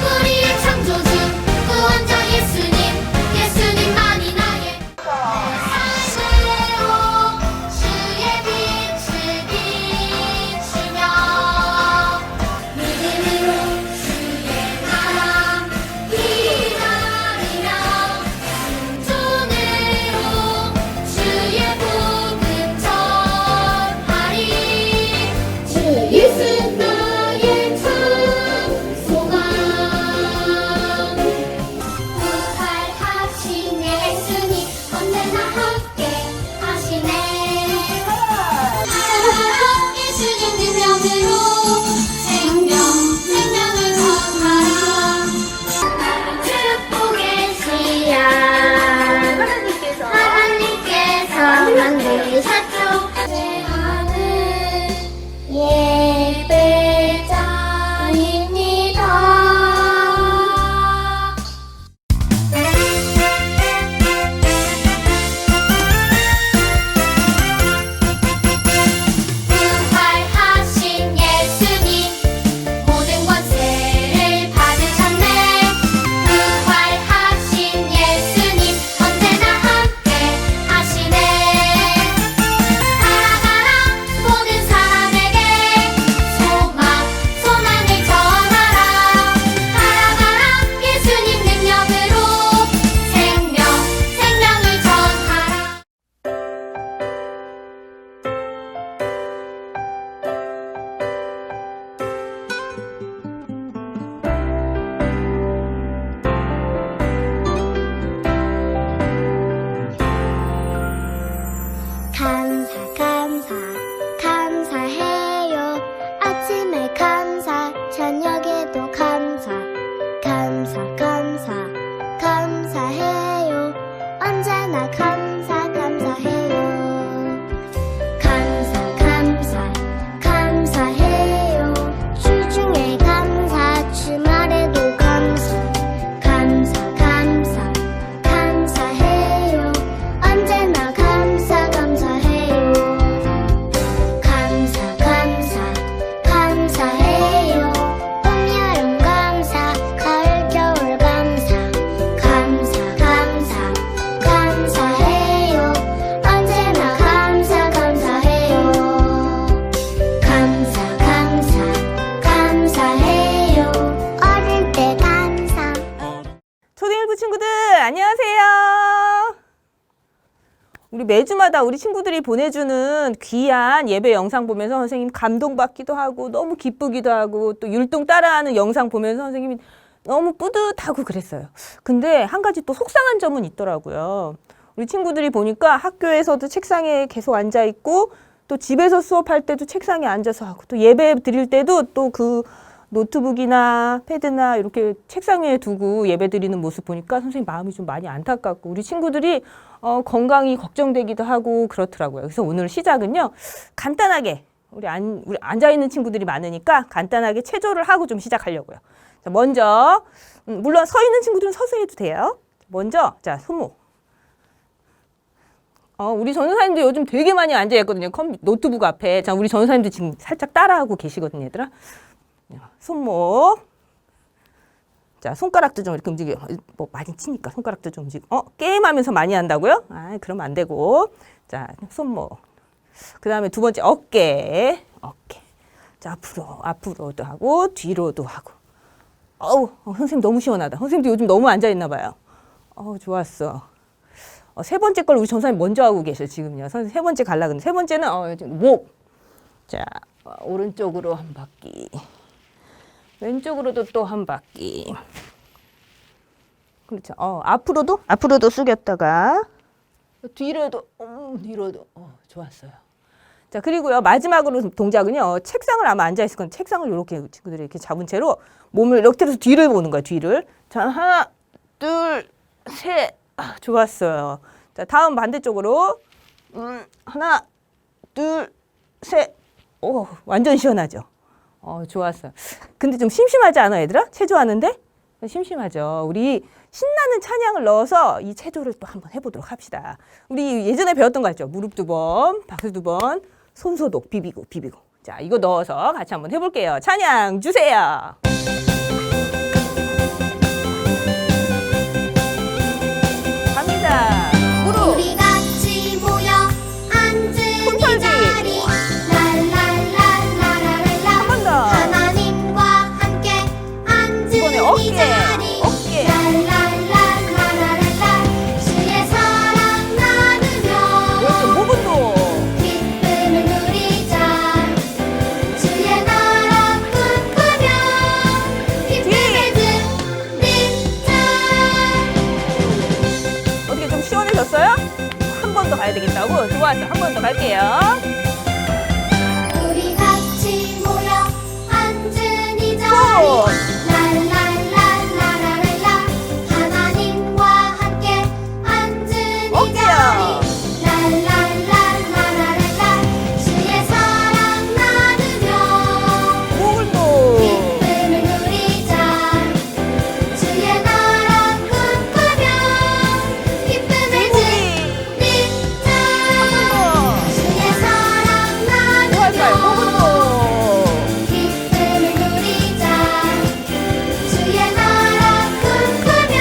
우리의 창조주 구원자 예수님 예수님만이 나의 삶으로 주의 빛을 비추며 믿음으로 주의 나라 기다리며 순종으로 주의 복음 전하리 주 예수 나의 참 소망 부활하신 예수님 언제나 함께 하시네 예수님 능력으로 생명을 전하라 축복의 시야 하나님께서 만드셨죠 내 하늘 예배자입니다. 부활하신 예수님 모든 권세를 받으셨네 부활하신 예수님 언제나 함께 하시네 살아가라 모든 사람에게 소망을 전하라 살아가라 예수님 능력으로 생명을 전하라 감사해요 아침에 감사 저녁에도 감사해요 언제나 감사해요 감사해요 주중에 감사 주말에도 감사해요 언제나 감사해요 감사해요 봄 여름 감사 가을 겨울 감사해요 언제나 감사해요 감사해요 어릴 때 감사 초등일부 친구들 안녕하세요. 우리 매주마다 우리 친구들이 보내주는 귀한 예배 영상 보면서 선생님 감동받기도 하고 너무 기쁘기도 하고 또 율동 따라하는 영상 보면서 선생님이 너무 뿌듯하고 그랬어요. 근데 한 가지 또 속상한 점은 있더라고요. 우리 친구들이 보니까 학교에서도 책상에 계속 앉아 있고 또 집에서 수업할 때도 책상에 앉아서 하고 또 예배 드릴 때도 또 그 노트북이나 패드나 이렇게 책상 위에 두고 예배 드리는 모습 보니까 선생님 마음이 좀 많이 안타깝고 우리 친구들이 건강이 걱정되기도 하고 그렇더라고요. 그래서 오늘 시작은요. 간단하게 우리 앉아있는 친구들이 많으니까 간단하게 체조를 하고 좀 시작하려고요. 자, 먼저 물론 서 있는 친구들은 서서 해도 돼요. 먼저 자 손목. 우리 전도사님도 요즘 되게 많이 앉아있거든요. 노트북 앞에. 자, 우리 전도사님도 지금 살짝 따라하고 계시거든요, 얘들아. 손목. 자, 손가락도 좀 이렇게 움직여. 뭐 많이 치니까 손가락도 좀 움직여. 게임하면서 많이 한다고요? 그러면 안 되고. 자, 손목. 그 다음에 두 번째 어깨. 자, 앞으로도 하고 뒤로도 하고. 선생님 너무 시원하다. 선생님도 요즘 너무 앉아있나 봐요. 좋았어. 세 번째 걸 우리 전사님 먼저 하고 계셔 지금요. 선생님 세 번째 가려고 했는데 세 번째는 목. 자, 오른쪽으로 한 바퀴. 왼쪽으로도 또 한 바퀴. 그렇죠. 앞으로도 숙였다가 뒤로도 좋았어요. 자, 그리고요 마지막으로 동작은요 책상을 아마 앉아 있을 건데 책상을 이렇게 친구들이 이렇게 잡은 채로 몸을 이렇게 해서 뒤를 보는 거야. 뒤를. 자, 하나, 둘, 셋. 좋았어요. 자, 다음 반대쪽으로 하나, 둘, 셋. 완전 시원하죠. 좋았어요. 근데 좀 심심하지 않아, 얘들아? 체조하는데? 심심하죠. 우리 신나는 찬양을 넣어서 이 체조를 또 한번 해보도록 합시다. 우리 예전에 배웠던 거 있죠? 무릎 2번, 박수 2번, 손소독 비비고 비비고. 자, 이거 넣어서 같이 한번 해볼게요. 찬양 주세요. 갑니다. 무릎. 우리 같이 모여 앉은 이 손털기. 자리 랄랄랄라라랄라 한 번 더. 하나님과 함께 앉은 이번에 이 어깨. 자리 어깨. 랄랄랄라라랄라 주의 사랑 나누며 그렇죠. 목은도. 기쁨을 누리자 주의 나라 꿈꾸며 기쁨을 누리자 어떻게 좀 시원해졌어요? 한 번 더 가야 되겠다고? 좋았어. 한 번 더 갈게요. 우리 같이 모여 앉은 이 자리 호! 랄랄랄라라랄라 하나님과 함께 앉은 이 어깨요. 자리 랄랄랄라라랄라 주의 사랑 나누며 목을도. 기쁨을 누리자 주의 나라 꿈꾸며 기쁨을 누리자 주의 사랑 좋았어요. 나누며 목을도. 기쁨을 누리자 주의 나라 꿈꾸며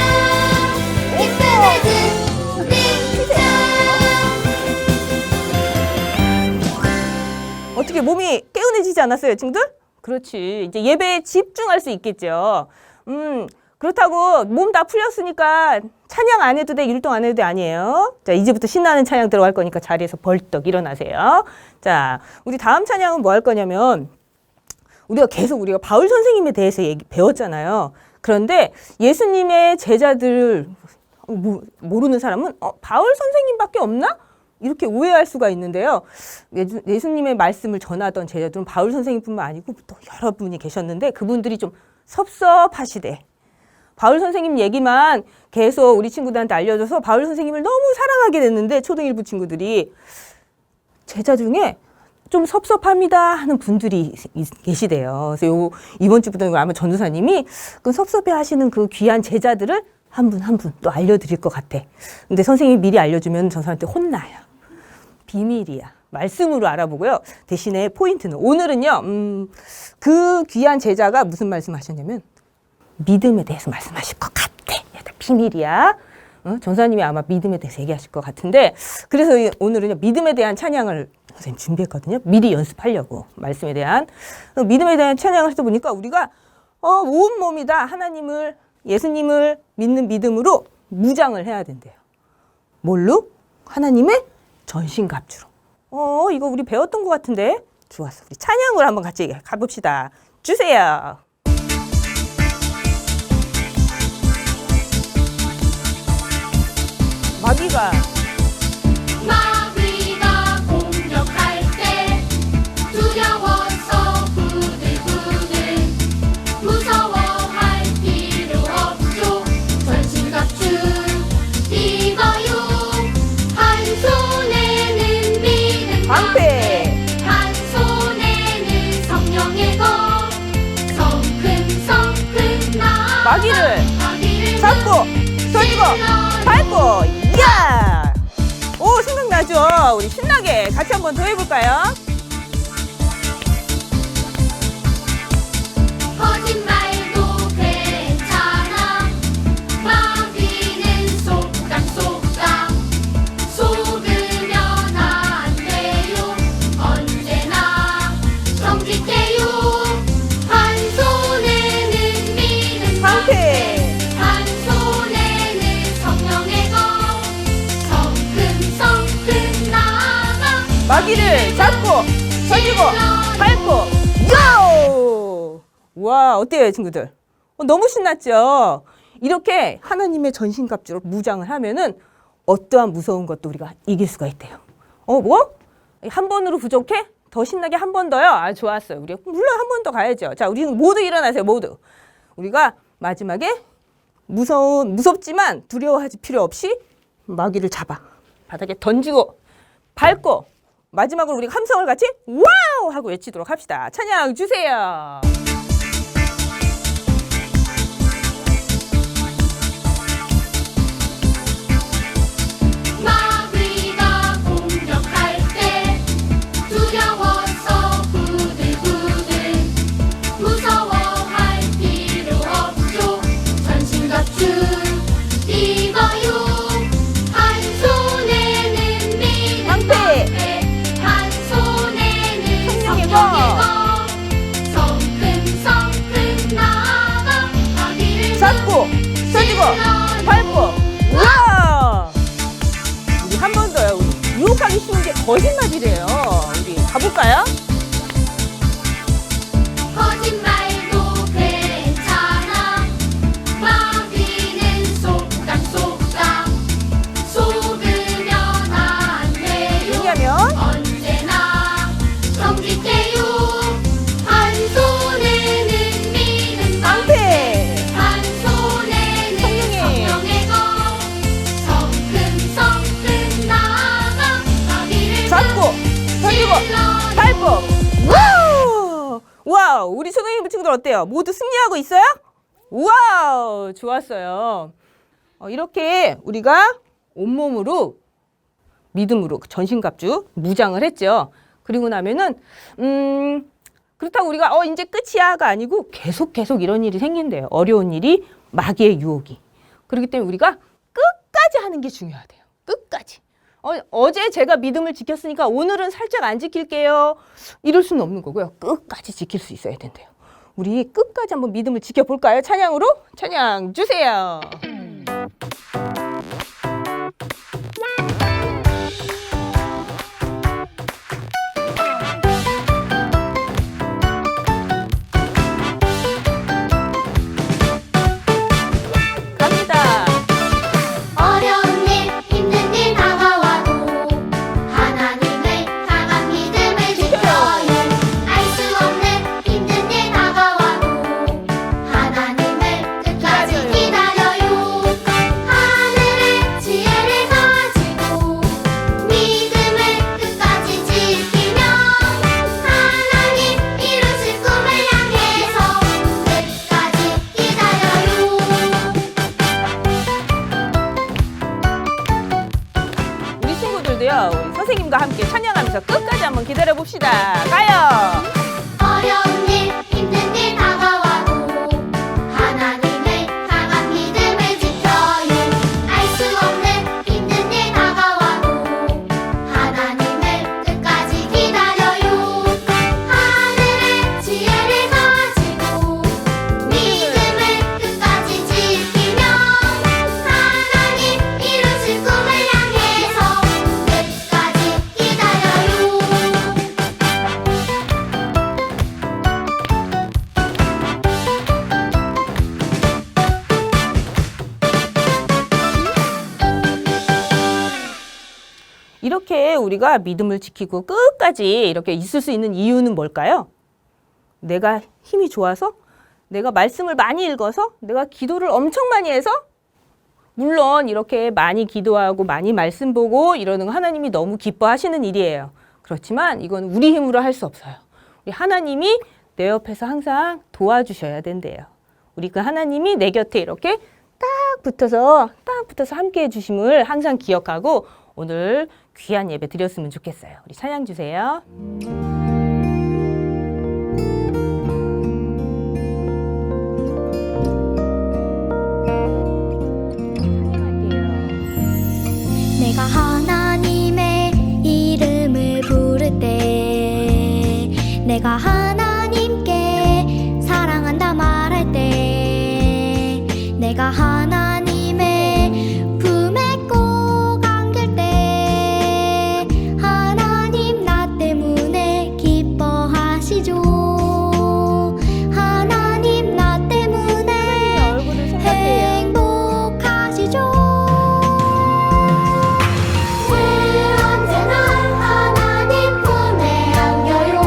기쁨을 누리자 어떻게 몸이 개운해지지 않았어요, 친구들? 그렇지. 이제 예배에 집중할 수 있겠죠. 그렇다고 몸 다 풀렸으니까 찬양 안 해도 돼, 율동 안 해도 돼 아니에요. 자, 이제부터 신나는 찬양 들어갈 거니까 자리에서 벌떡 일어나세요. 자, 우리 다음 찬양은 뭐 할 거냐면 우리가 바울 선생님에 대해서 배웠잖아요. 그런데 예수님의 제자들 모르는 사람은 바울 선생님밖에 없나? 이렇게 오해할 수가 있는데요. 예수님의 말씀을 전하던 제자들은 바울 선생님뿐만 아니고 또 여러 분이 계셨는데 그분들이 좀 섭섭하시대. 바울 선생님 얘기만 계속 우리 친구들한테 알려줘서 바울 선생님을 너무 사랑하게 됐는데 초등일부 친구들이 제자 중에 좀 섭섭합니다 하는 분들이 계시대요. 그래서 이번 주부터 아마 전도사님이 그 섭섭해하시는 그 귀한 제자들을 한 분 한 분 또 알려드릴 것 같아. 근데 선생님이 미리 알려주면 전사한테 혼나요. 비밀이야. 말씀으로 알아보고요. 대신에 포인트는 오늘은요. 그 귀한 제자가 무슨 말씀하셨냐면 믿음에 대해서 말씀하실 것 같아. 비밀이야. 전사님이 아마 믿음에 대해서 얘기하실 것 같은데 그래서 오늘은요. 믿음에 대한 찬양을 선생님 준비했거든요. 미리 연습하려고 말씀에 대한 믿음에 대한 찬양을 하다 보니까 우리가 온 몸이 다 하나님을 예수님을 믿는 믿음으로 무장을 해야 된대요. 뭘로? 하나님의 전신갑주로. 이거 우리 배웠던 것 같은데? 좋았어. 우리 찬양으로 한번 같이 가봅시다. 주세요. 마귀가 공격할 때 두려워서 부들부들 무서워할 필요 없죠 전신갑주 입어요 한 손에는 믿음 방패 한 손에는 성령의 검 성큼 나아가 마귀를 잡고 던지고 밟고 야! 오 생각나죠? 우리 신나게 같이 한번 더 해볼까요? 거짓말도 괜찮아 마귀는 쏙각쏙각 속으면 안 돼요 언제나 정직해요 한 손에는 믿음 방패 한 손에는 성령의 검 성큼 나아가 마귀를 잡고 던지고 밟고 요! 와 어때요 친구들? 너무 신났죠? 이렇게 하나님의 전신갑주로 무장을 하면은 어떠한 무서운 것도 우리가 이길 수가 있대요. 뭐? 한 번으로 부족해? 더 신나게 한 번 더요? 아 좋았어요. 우리 물론 한 번 더 가야죠. 자 우리 모두 일어나세요. 모두. 우리가 마지막에 무섭지만 두려워하지 필요 없이 마귀를 잡아 바닥에 던지고 밟고 마지막으로 우리가 함성을 같이 와우 하고 외치도록 합시다. 찬양 주세요. 거짓말이래요. 우리 가볼까요? 거짓말도 괜찮아. 마귀는 속닥속닥. 속으면 안 돼요. 왜냐면 언제나 정직해요. 한 손에는 믿음 깡패. 한 손에는 성령의 성령의 검. 성큼성큼 나아가 마귀를 잡고 던지고 찔러요. 밟고. 와우! 와우! 우리 초등학교 친구들 어때요? 모두 승리하고 있어요? 와우! 좋았어요. 이렇게 우리가 온몸으로 믿음으로 전신갑주 무장을 했죠. 그리고 나면은 그렇다고 우리가 이제 끝이야가 아니고 계속 이런 일이 생긴대요. 어려운 일이 마귀의 유혹이. 그렇기 때문에 우리가 끝까지 하는 게 중요하대요. 끝까지. 어제 제가 믿음을 지켰으니까 오늘은 살짝 안 지킬게요. 이럴 수는 없는 거고요. 끝까지 지킬 수 있어야 된대요. 우리 끝까지 한번 믿음을 지켜볼까요? 찬양으로? 찬양 주세요. 갑니다. 어려운 일, 힘든 일 다가와도 하나님의 강한 믿음을 지켜요. 알 수 없는 힘든 일 다가와도 하나님을 끝까지 기다려요. 하늘의 지혜를 가지고 믿음을 끝까지 지키며 하나님 이루실 꿈을 향해서 끝까지 기다려요. 우리 친구들도요. 우리 선생님과 함께 찬양하면서 끝까지 한번 기다려 봅시다. 가요. 어려운 일, 힘든 일 다가와도 하나님의 강한 믿음을 지켜요. 알 수 없는 힘든 일 다가와도 하나님을 끝까지 기다려요. 하늘의 지혜를 가지고 믿음을 끝까지 지키며 하나님 이루실 꿈을 향해서 끝까지 기다려요. 이렇게 우리가 믿음을 지키고 끝까지 이렇게 있을 수 있는 이유는 뭘까요? 내가 힘이 좋아서? 내가 말씀을 많이 읽어서? 내가 기도를 엄청 많이 해서? 물론 이렇게 많이 기도하고 많이 말씀 보고 이러는 거 하나님이 너무 기뻐하시는 일이에요. 그렇지만 이건 우리 힘으로 할 수 없어요. 우리 하나님이 내 옆에서 항상 도와주셔야 된대요. 우리 그 하나님이 내 곁에 이렇게 딱 붙어서 함께 해주심을 항상 기억하고 오늘 귀한 예배 드렸으면 좋겠어요. 우리 찬양 주세요. 내가 하나님의 이름을 부를 때 내가 하나님께 사랑한다 말할 때 내가 하나님의 품에 꼭 안길 때 하나님 나 때문에 기뻐하시죠. 하나님 나 때문에 얼굴을 생각해요. 행복하시죠. 언제나 하나님 품에 안겨요.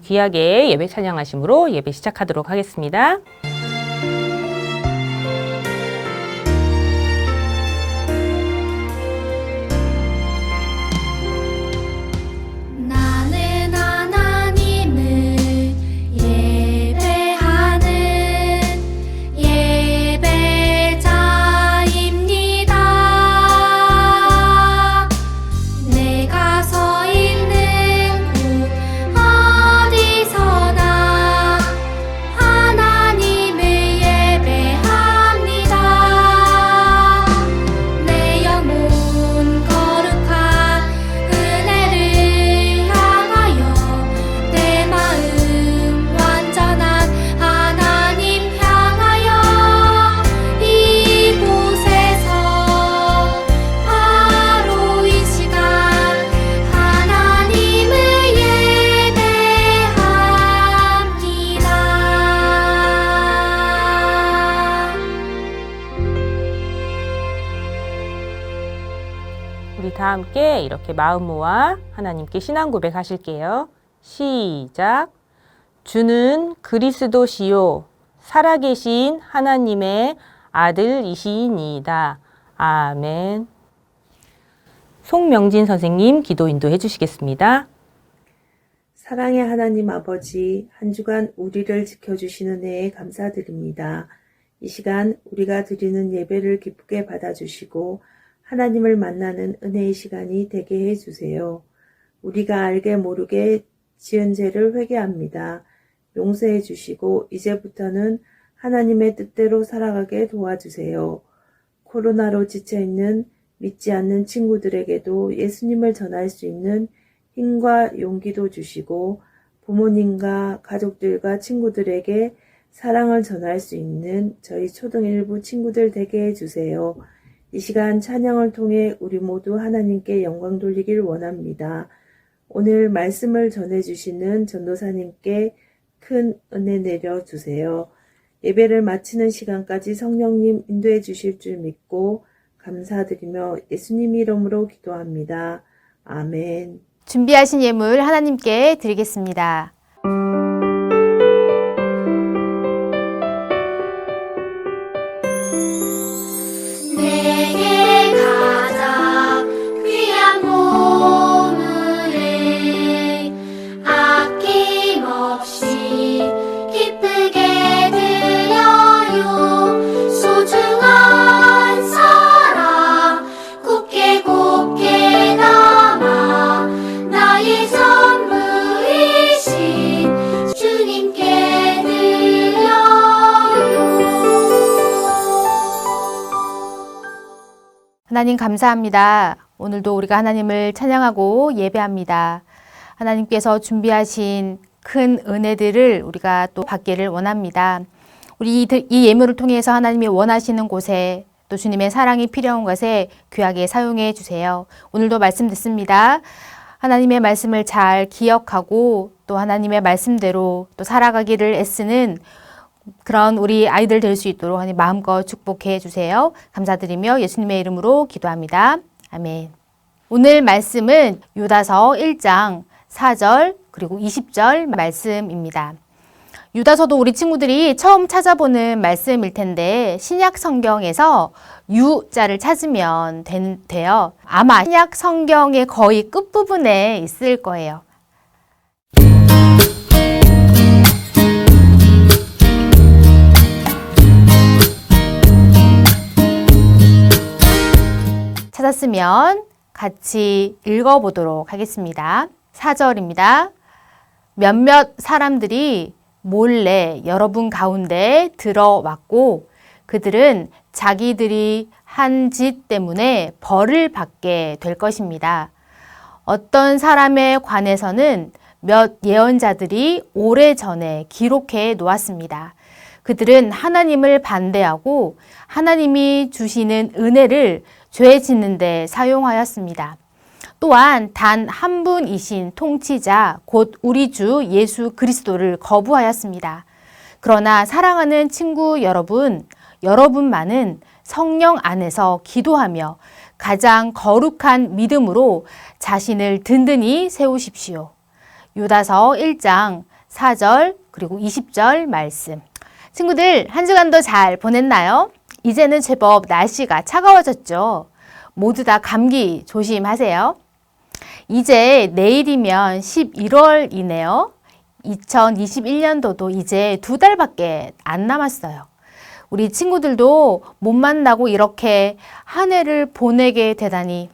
귀하게 예배 찬양하심으로 예배 시작하도록 하겠습니다. 나는 하나님을 예배하는 예배자입니다. 내가 서 있는 곳 어디서나 하나님을 예배합니다. 내 영혼 거룩한 은혜를 향하여 내 마음 완전한 하나님 향하여 이곳에서 바로 이 시간 하나님을 예배합니다. 우리 다 함께 이렇게 마음 모아 하나님께 신앙 고백하실게요. 시작. 주는 그리스도시요 살아계신 하나님의 아들이시니이다. 아멘. 송명진 선생님 기도 인도해 주시겠습니다. 사랑의 하나님 아버지, 한 주간 우리를 지켜주시는 은혜에 감사드립니다. 이 시간 우리가 드리는 예배를 기쁘게 받아주시고 하나님을 만나는 은혜의 시간이 되게 해주세요. 우리가 알게 모르게 지은 죄를 회개합니다. 용서해 주시고 이제부터는 하나님의 뜻대로 살아가게 도와주세요. 코로나로 지쳐있는 믿지 않는 친구들에게도 예수님을 전할 수 있는 힘과 용기도 주시고 부모님과 가족들과 친구들에게 사랑을 전할 수 있는 저희 초등일부 친구들 되게 해주세요. 이 시간 찬양을 통해 우리 모두 하나님께 영광 돌리길 원합니다. 오늘 말씀을 전해주시는 전도사님께 큰 은혜 내려주세요. 예배를 마치는 시간까지 성령님 인도해 주실 줄 믿고 감사드리며 예수님 이름으로 기도합니다. 아멘. 준비하신 예물 하나님께 드리겠습니다. 내게 가장 귀한 보물을 아낌없이 기쁘게 드려요. 소중한 사랑 곱게 곱게 담아 나의 선물이신 주님께 드려요. 하나님 감사합니다. 오늘도 우리가 하나님을 찬양하고 예배합니다. 하나님께서 준비하신 큰 은혜들을 우리가 또 받기를 원합니다. 우리 이 예물을 통해서 하나님이 원하시는 곳에 또 주님의 사랑이 필요한 것에 귀하게 사용해 주세요. 오늘도 말씀 듣습니다. 하나님의 말씀을 잘 기억하고 또 하나님의 말씀대로 또 살아가기를 애쓰는 그런 우리 아이들 될 수 있도록 하나님 마음껏 축복해 주세요. 감사드리며 예수님의 이름으로 기도합니다. 아멘. 오늘 말씀은 유다서 1장 4절 그리고 20절 말씀입니다. 유다서도 우리 친구들이 처음 찾아보는 말씀일 텐데 신약 성경에서 유자를 찾으면 돼요. 아마 신약 성경의 거의 끝부분에 있을 거예요. 찾았으면 같이 읽어보도록 하겠습니다. 4절입니다. 몇몇 사람들이 몰래 여러분 가운데 들어왔고 그들은 자기들이 한 짓 때문에 벌을 받게 될 것입니다. 어떤 사람에 관해서는 몇 예언자들이 오래전에 기록해 놓았습니다. 그들은 하나님을 반대하고 하나님이 주시는 은혜를 죄 짓는 데 사용하였습니다. 또한 단 한 분이신 통치자 곧 우리 주 예수 그리스도를 거부하였습니다. 그러나 사랑하는 친구 여러분, 여러분만은 성령 안에서 기도하며 가장 거룩한 믿음으로 자신을 든든히 세우십시오. 유다서 1장 4절 그리고 20절 말씀. 친구들, 한 주간도 잘 보냈나요? 이제는 제법 날씨가 차가워졌죠. 모두 다 감기 조심하세요. 이제 내일이면 11월이네요. 2021년도도 이제 2달밖에 안 남았어요. 우리 친구들도 못 만나고 이렇게 한 해를 보내게 되다니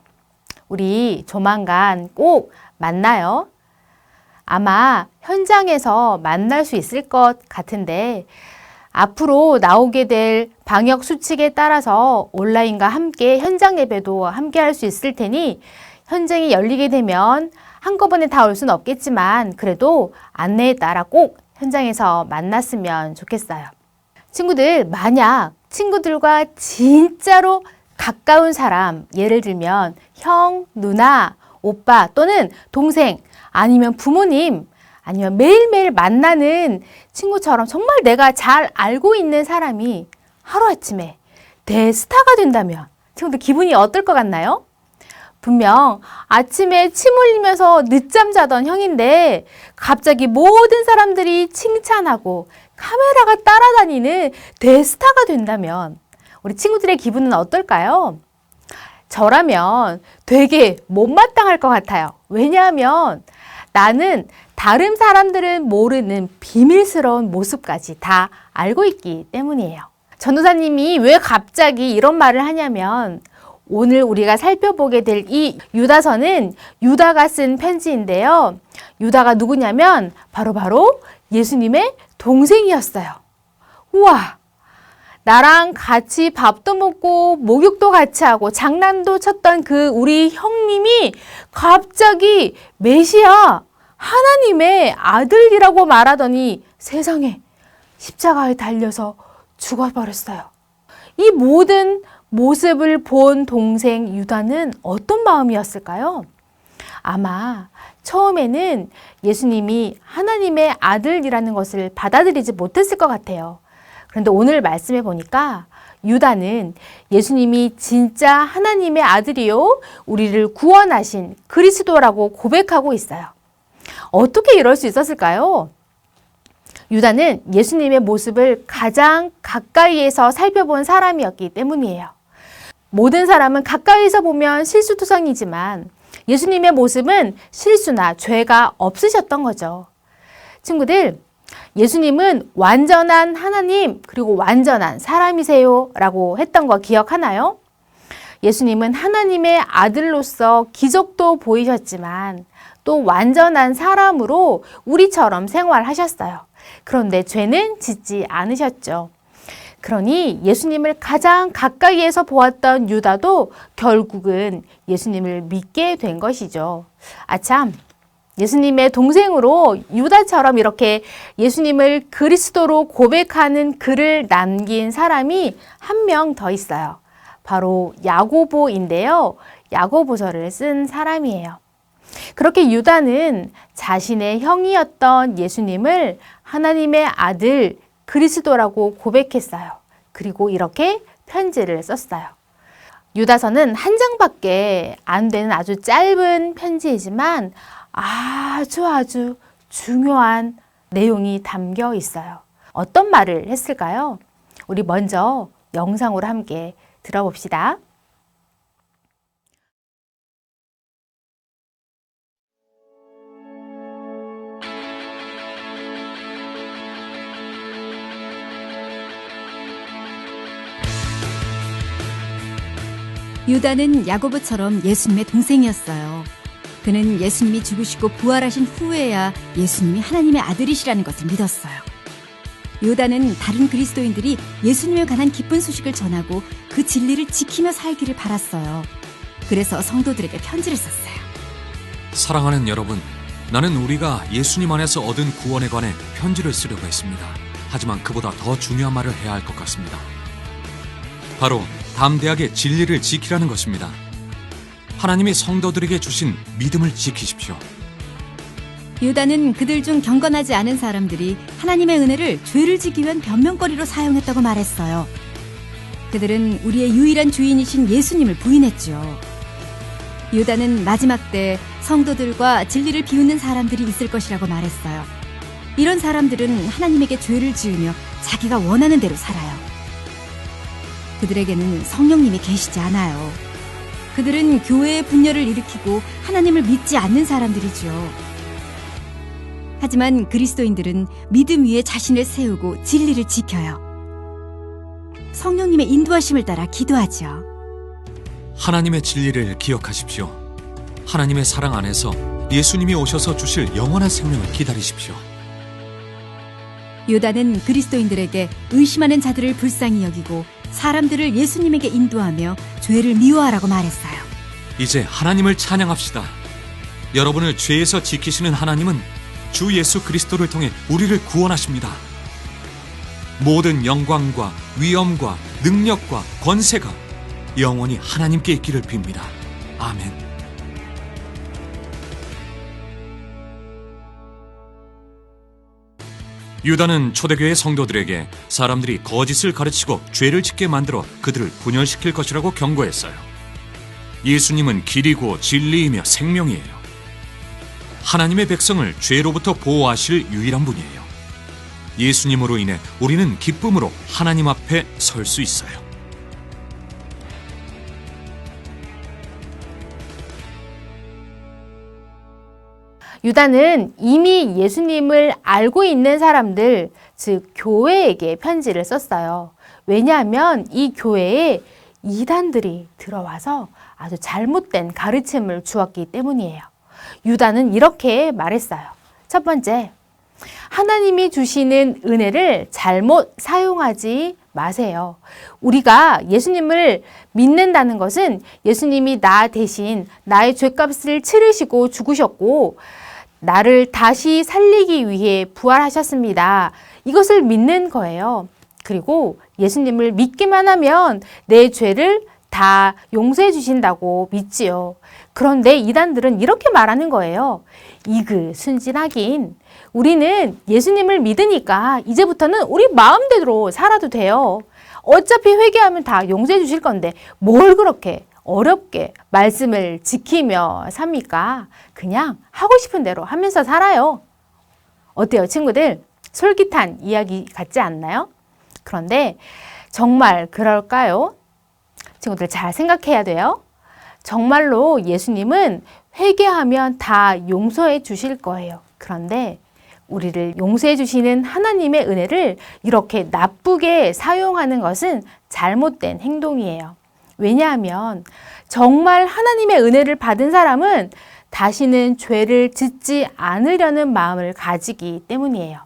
우리 조만간 꼭 만나요. 아마 현장에서 만날 수 있을 것 같은데 앞으로 나오게 될 방역 수칙에 따라서 온라인과 함께 현장 예배도 함께 할 수 있을 테니 현장이 열리게 되면 한꺼번에 다 올 수는 없겠지만 그래도 안내에 따라 꼭 현장에서 만났으면 좋겠어요. 친구들, 만약 친구들과 진짜로 가까운 사람, 예를 들면 형, 누나, 오빠 또는 동생 아니면 부모님 아니면 매일매일 만나는 친구처럼 정말 내가 잘 알고 있는 사람이 하루아침에 대스타가 된다면 친구들 기분이 어떨 것 같나요? 분명 아침에 침 흘리면서 늦잠 자던 형인데 갑자기 모든 사람들이 칭찬하고 카메라가 따라다니는 대스타가 된다면 우리 친구들의 기분은 어떨까요? 저라면 되게 못마땅할 것 같아요. 왜냐하면 나는 다른 사람들은 모르는 비밀스러운 모습까지 다 알고 있기 때문이에요. 전도사님이 왜 갑자기 이런 말을 하냐면 오늘 우리가 살펴보게 될 이 유다서는 유다가 쓴 편지인데요. 유다가 누구냐면 바로 예수님의 동생이었어요. 우와! 나랑 같이 밥도 먹고 목욕도 같이 하고 장난도 쳤던 그 우리 형님이 갑자기 메시아 하나님의 아들이라고 말하더니 세상에 십자가에 달려서 죽어버렸어요. 이 모든 모습을 본 동생 유다는 어떤 마음이었을까요? 아마 처음에는 예수님이 하나님의 아들이라는 것을 받아들이지 못했을 것 같아요. 그런데 오늘 말씀해 보니까 유다는 예수님이 진짜 하나님의 아들이요, 우리를 구원하신 그리스도라고 고백하고 있어요. 어떻게 이럴 수 있었을까요? 유다는 예수님의 모습을 가장 가까이에서 살펴본 사람이었기 때문이에요. 모든 사람은 가까이서 보면 실수투성이지만 예수님의 모습은 실수나 죄가 없으셨던 거죠. 친구들, 예수님은 완전한 하나님 그리고 완전한 사람이세요 라고 했던 거 기억하나요? 예수님은 하나님의 아들로서 기적도 보이셨지만 또 완전한 사람으로 우리처럼 생활하셨어요. 그런데 죄는 짓지 않으셨죠. 그러니 예수님을 가장 가까이에서 보았던 유다도 결국은 예수님을 믿게 된 것이죠. 아참, 예수님의 동생으로 유다처럼 이렇게 예수님을 그리스도로 고백하는 글을 남긴 사람이 한 명 더 있어요. 바로 야고보인데요. 야고보서를 쓴 사람이에요. 그렇게 유다는 자신의 형이었던 예수님을 하나님의 아들 그리스도라고 고백했어요. 그리고 이렇게 편지를 썼어요. 유다서는 한 장밖에 안 되는 아주 짧은 편지이지만 아주 중요한 내용이 담겨 있어요. 어떤 말을 했을까요? 우리 먼저 영상으로 함께 들어봅시다. 유다는 야고보처럼 예수님의 동생이었어요. 그는 예수님이 죽으시고 부활하신 후에야 예수님이 하나님의 아들이시라는 것을 믿었어요. 유다는 다른 그리스도인들이 예수님에 관한 기쁜 소식을 전하고 그 진리를 지키며 살기를 바랐어요. 그래서 성도들에게 편지를 썼어요. 사랑하는 여러분, 나는 우리가 예수님 안에서 얻은 구원에 관해 편지를 쓰려고 했습니다. 하지만 그보다 더 중요한 말을 해야 할 것 같습니다. 바로 담대하게 진리를 지키라는 것입니다. 하나님이 성도들에게 주신 믿음을 지키십시오. 유다는 그들 중 경건하지 않은 사람들이 하나님의 은혜를 죄를 지기 위한 변명거리로 사용했다고 말했어요. 그들은 우리의 유일한 주인이신 예수님을 부인했죠. 유다는 마지막 때 성도들과 진리를 비웃는 사람들이 있을 것이라고 말했어요. 이런 사람들은 하나님에게 죄를 지으며 자기가 원하는 대로 살아요. 그들에게는 성령님이 계시지 않아요. 그들은 교회의 분열을 일으키고 하나님을 믿지 않는 사람들이죠. 하지만 그리스도인들은 믿음 위에 자신을 세우고 진리를 지켜요. 성령님의 인도하심을 따라 기도하죠. 하나님의 진리를 기억하십시오. 하나님의 사랑 안에서 예수님이 오셔서 주실 영원한 생명을 기다리십시오. 유다는 그리스도인들에게 의심하는 자들을 불쌍히 여기고 사람들을 예수님에게 인도하며 죄를 미워하라고 말했어요. 이제 하나님을 찬양합시다. 여러분을 죄에서 지키시는 하나님은 주 예수 그리스도를 통해 우리를 구원하십니다. 모든 영광과 위엄과 능력과 권세가 영원히 하나님께 있기를 빕니다. 아멘. 유다는 초대교회 성도들에게 사람들이 거짓을 가르치고 죄를 짓게 만들어 그들을 분열시킬 것이라고 경고했어요. 예수님은 길이고 진리이며 생명이에요. 하나님의 백성을 죄로부터 보호하실 유일한 분이에요. 예수님으로 인해 우리는 기쁨으로 하나님 앞에 설 수 있어요. 유다는 이미 예수님을 알고 있는 사람들, 즉 교회에게 편지를 썼어요. 왜냐하면 이 교회에 이단들이 들어와서 아주 잘못된 가르침을 주었기 때문이에요. 유다는 이렇게 말했어요. 첫 번째, 하나님이 주시는 은혜를 잘못 사용하지 마세요. 우리가 예수님을 믿는다는 것은 예수님이 나 대신 나의 죄값을 치르시고 죽으셨고 나를 다시 살리기 위해 부활하셨습니다. 이것을 믿는 거예요. 그리고 예수님을 믿기만 하면 내 죄를 다 용서해 주신다고 믿지요. 그런데 이단들은 이렇게 말하는 거예요. 이그순진하긴 우리는 예수님을 믿으니까 이제부터는 우리 마음대로 살아도 돼요. 어차피 회개하면 다 용서해 주실 건데 뭘 그렇게 어렵게 말씀을 지키며 삽니까? 그냥 하고 싶은 대로 하면서 살아요. 어때요, 친구들? 솔깃한 이야기 같지 않나요? 그런데 정말 그럴까요? 친구들 잘 생각해야 돼요. 정말로 예수님은 회개하면 다 용서해 주실 거예요. 그런데 우리를 용서해 주시는 하나님의 은혜를 이렇게 나쁘게 사용하는 것은 잘못된 행동이에요. 왜냐하면 정말 하나님의 은혜를 받은 사람은 다시는 죄를 짓지 않으려는 마음을 가지기 때문이에요.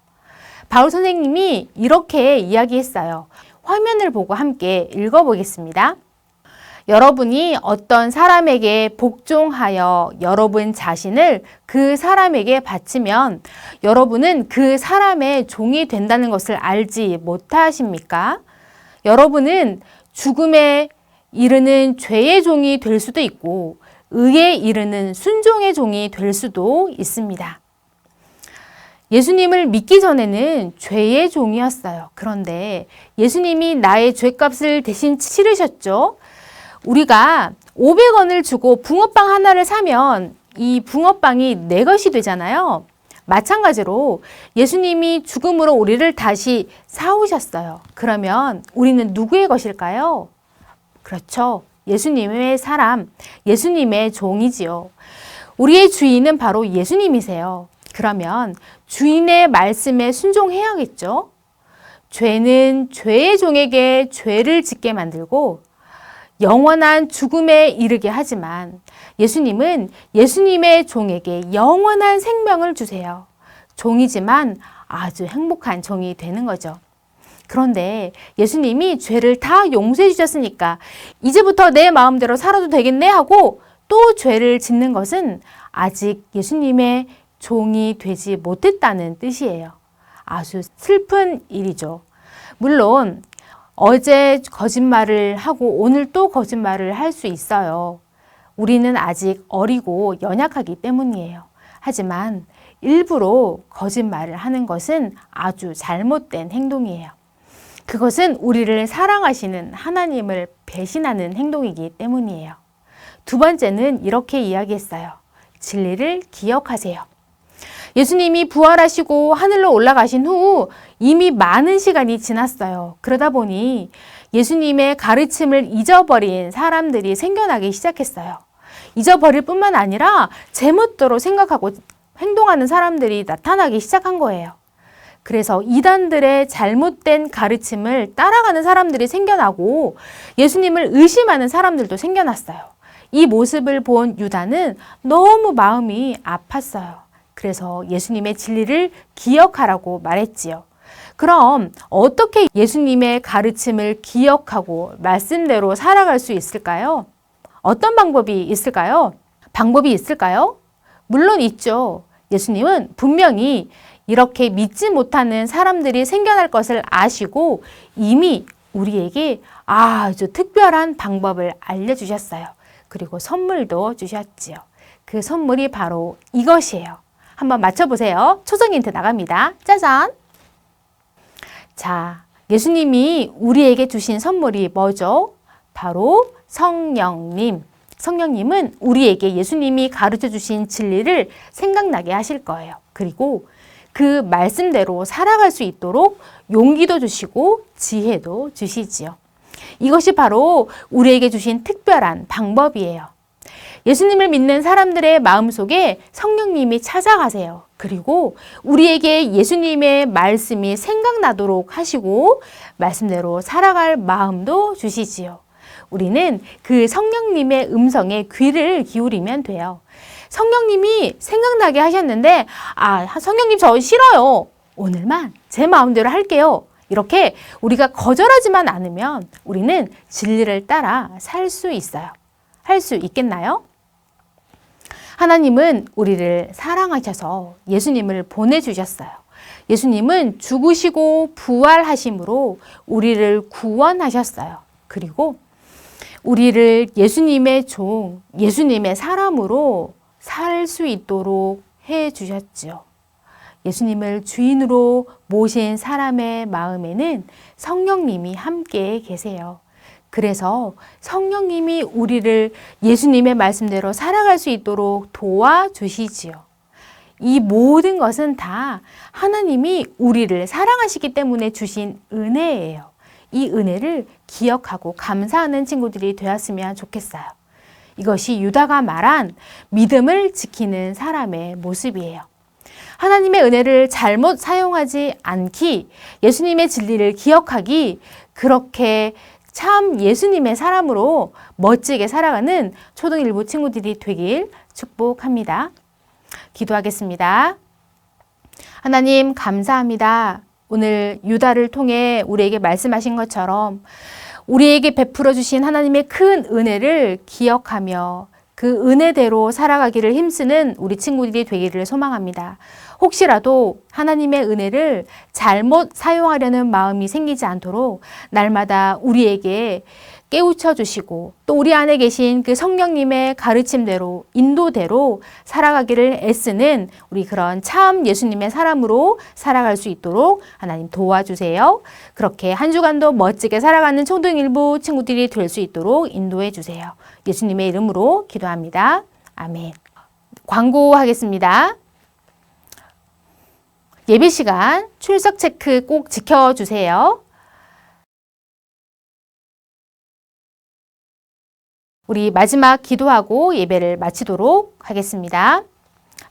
바울 선생님이 이렇게 이야기했어요. 화면을 보고 함께 읽어보겠습니다. 여러분이 어떤 사람에게 복종하여 여러분 자신을 그 사람에게 바치면 여러분은 그 사람의 종이 된다는 것을 알지 못하십니까? 여러분은 죽음에 이르는 죄의 종이 될 수도 있고 의에 이르는 순종의 종이 될 수도 있습니다. 예수님을 믿기 전에는 죄의 종이었어요. 그런데 예수님이 나의 죄값을 대신 치르셨죠. 우리가 500원을 주고 붕어빵 하나를 사면 이 붕어빵이 내 것이 되잖아요. 마찬가지로 예수님이 죽음으로 우리를 다시 사오셨어요. 그러면 우리는 누구의 것일까요? 그렇죠. 예수님의 사람, 예수님의 종이지요. 우리의 주인은 바로 예수님이세요. 그러면 주인의 말씀에 순종해야겠죠. 죄는 죄의 종에게 죄를 짓게 만들고 영원한 죽음에 이르게 하지만 예수님은 예수님의 종에게 영원한 생명을 주세요. 종이지만 아주 행복한 종이 되는 거죠. 그런데 예수님이 죄를 다 용서해 주셨으니까 이제부터 내 마음대로 살아도 되겠네 하고 또 죄를 짓는 것은 아직 예수님의 종이 되지 못했다는 뜻이에요. 아주 슬픈 일이죠. 물론 어제 거짓말을 하고 오늘 또 거짓말을 할 수 있어요. 우리는 아직 어리고 연약하기 때문이에요. 하지만 일부러 거짓말을 하는 것은 아주 잘못된 행동이에요. 그것은 우리를 사랑하시는 하나님을 배신하는 행동이기 때문이에요. 두 번째는 이렇게 이야기했어요. 진리를 기억하세요. 예수님이 부활하시고 하늘로 올라가신 후 이미 많은 시간이 지났어요. 그러다 보니 예수님의 가르침을 잊어버린 사람들이 생겨나기 시작했어요. 잊어버릴 뿐만 아니라 제멋대로 생각하고 행동하는 사람들이 나타나기 시작한 거예요. 그래서 이단들의 잘못된 가르침을 따라가는 사람들이 생겨나고 예수님을 의심하는 사람들도 생겨났어요. 이 모습을 본 유다는 너무 마음이 아팠어요. 그래서 예수님의 진리를 기억하라고 말했지요. 그럼 어떻게 예수님의 가르침을 기억하고 말씀대로 살아갈 수 있을까요? 어떤 방법이 있을까요? 방법이 있을까요? 물론 있죠. 예수님은 분명히 이렇게 믿지 못하는 사람들이 생겨날 것을 아시고 이미 우리에게 아주 특별한 방법을 알려주셨어요. 그리고 선물도 주셨지요. 그 선물이 바로 이것이에요. 한번 맞춰보세요. 초성 힌트 나갑니다. 짜잔! 자, 예수님이 우리에게 주신 선물이 뭐죠? 바로 성령님. 성령님은 우리에게 예수님이 가르쳐 주신 진리를 생각나게 하실 거예요. 그리고 그 말씀대로 살아갈 수 있도록 용기도 주시고 지혜도 주시지요. 이것이 바로 우리에게 주신 특별한 방법이에요. 예수님을 믿는 사람들의 마음속에 성령님이 찾아가세요. 그리고 우리에게 예수님의 말씀이 생각나도록 하시고 말씀대로 살아갈 마음도 주시지요. 우리는 그 성령님의 음성에 귀를 기울이면 돼요. 성령님이 생각나게 하셨는데 성령님 저 싫어요. 오늘만 제 마음대로 할게요. 이렇게 우리가 거절하지만 않으면 우리는 진리를 따라 살 수 있어요. 할 수 있겠나요? 하나님은 우리를 사랑하셔서 예수님을 보내주셨어요. 예수님은 죽으시고 부활하심으로 우리를 구원하셨어요. 그리고 우리를 예수님의 종, 예수님의 사람으로 살 수 있도록 해주셨죠. 예수님을 주인으로 모신 사람의 마음에는 성령님이 함께 계세요. 그래서 성령님이 우리를 예수님의 말씀대로 살아갈 수 있도록 도와주시지요. 이 모든 것은 다 하나님이 우리를 사랑하시기 때문에 주신 은혜예요. 이 은혜를 기억하고 감사하는 친구들이 되었으면 좋겠어요. 이것이 유다가 말한 믿음을 지키는 사람의 모습이에요. 하나님의 은혜를 잘못 사용하지 않기, 예수님의 진리를 기억하기, 그렇게 참 예수님의 사람으로 멋지게 살아가는 초등1부 친구들이 되길 축복합니다. 기도하겠습니다. 하나님 감사합니다. 오늘 유다를 통해 우리에게 말씀하신 것처럼 우리에게 베풀어 주신 하나님의 큰 은혜를 기억하며 그 은혜대로 살아가기를 힘쓰는 우리 친구들이 되기를 소망합니다. 혹시라도 하나님의 은혜를 잘못 사용하려는 마음이 생기지 않도록 날마다 우리에게 깨우쳐 주시고 또 우리 안에 계신 그 성령님의 가르침대로 인도대로 살아가기를 애쓰는 우리 그런 참 예수님의 사람으로 살아갈 수 있도록 하나님 도와주세요. 그렇게 한 주간도 멋지게 살아가는 초등1부 친구들이 될 수 있도록 인도해 주세요. 예수님의 이름으로 기도합니다. 아멘. 광고하겠습니다. 예배 시간 출석 체크 꼭 지켜주세요. 우리 마지막 기도하고 예배를 마치도록 하겠습니다.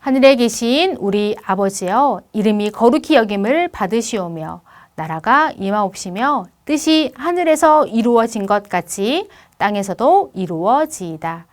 하늘에 계신 우리 아버지여, 이름이 거룩히 여김을 받으시오며 나라가 임하옵시며 뜻이 하늘에서 이루어진 것 같이 땅에서도 이루어지이다.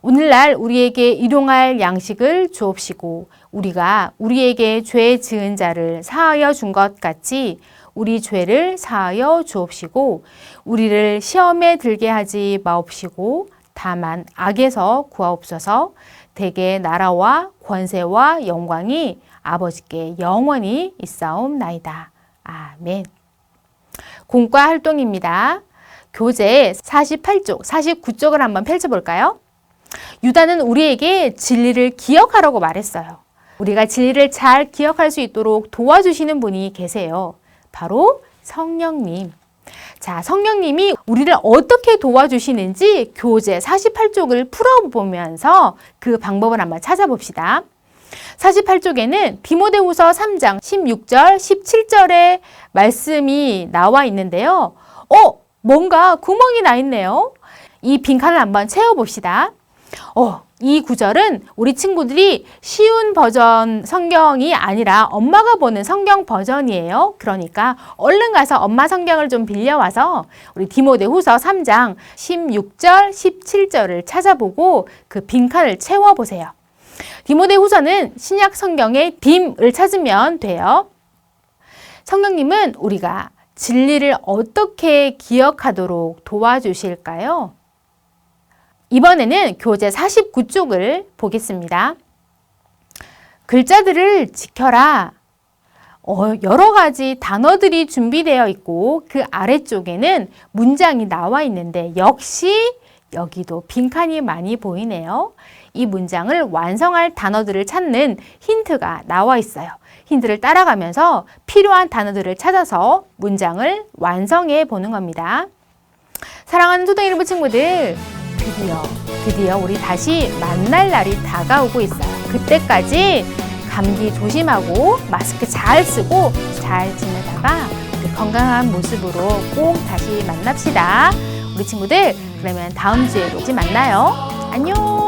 오늘날 우리에게 일용할 양식을 주옵시고 우리가 우리에게 죄 지은 자를 사하여 준 것 같이 우리 죄를 사하여 주옵시고 우리를 시험에 들게 하지 마옵시고 다만 악에서 구하옵소서. 대개 나라와 권세와 영광이 아버지께 영원히 있사옵나이다. 아멘. 공과 활동입니다. 교재 48쪽, 49쪽을 한번 펼쳐볼까요? 유다는 우리에게 진리를 기억하라고 말했어요. 우리가 진리를 잘 기억할 수 있도록 도와주시는 분이 계세요. 바로 성령님. 자, 성령님이 우리를 어떻게 도와주시는지 교재 48쪽을 풀어보면서 그 방법을 한번 찾아봅시다. 48쪽에는 디모데후서 3장 16절, 17절의 말씀이 나와 있는데요. 뭔가 구멍이 나 있네요. 이 빈칸을 한번 채워봅시다. 이 구절은 우리 친구들이 쉬운 버전 성경이 아니라 엄마가 보는 성경 버전이에요. 그러니까 얼른 가서 엄마 성경을 좀 빌려와서 우리 디모데후서 3장 16절, 17절을 찾아보고 그 빈칸을 채워보세요. 디모데후서는 신약 성경의 딤을 찾으면 돼요. 성령님은 우리가 진리를 어떻게 기억하도록 도와주실까요? 이번에는 교재 49쪽을 보겠습니다. 글자들을 지켜라. 여러 가지 단어들이 준비되어 있고 그 아래쪽에는 문장이 나와 있는데 역시 여기도 빈칸이 많이 보이네요. 이 문장을 완성할 단어들을 찾는 힌트가 나와 있어요. 힌트를 따라가면서 필요한 단어들을 찾아서 문장을 완성해 보는 겁니다. 사랑하는 초등일부 친구들, 드디어 우리 다시 만날 날이 다가오고 있어요. 그때까지 감기 조심하고 마스크 잘 쓰고 잘 지내다가 우리 건강한 모습으로 꼭 다시 만납시다. 우리 친구들, 그러면 다음 주에도 만나요. 안녕.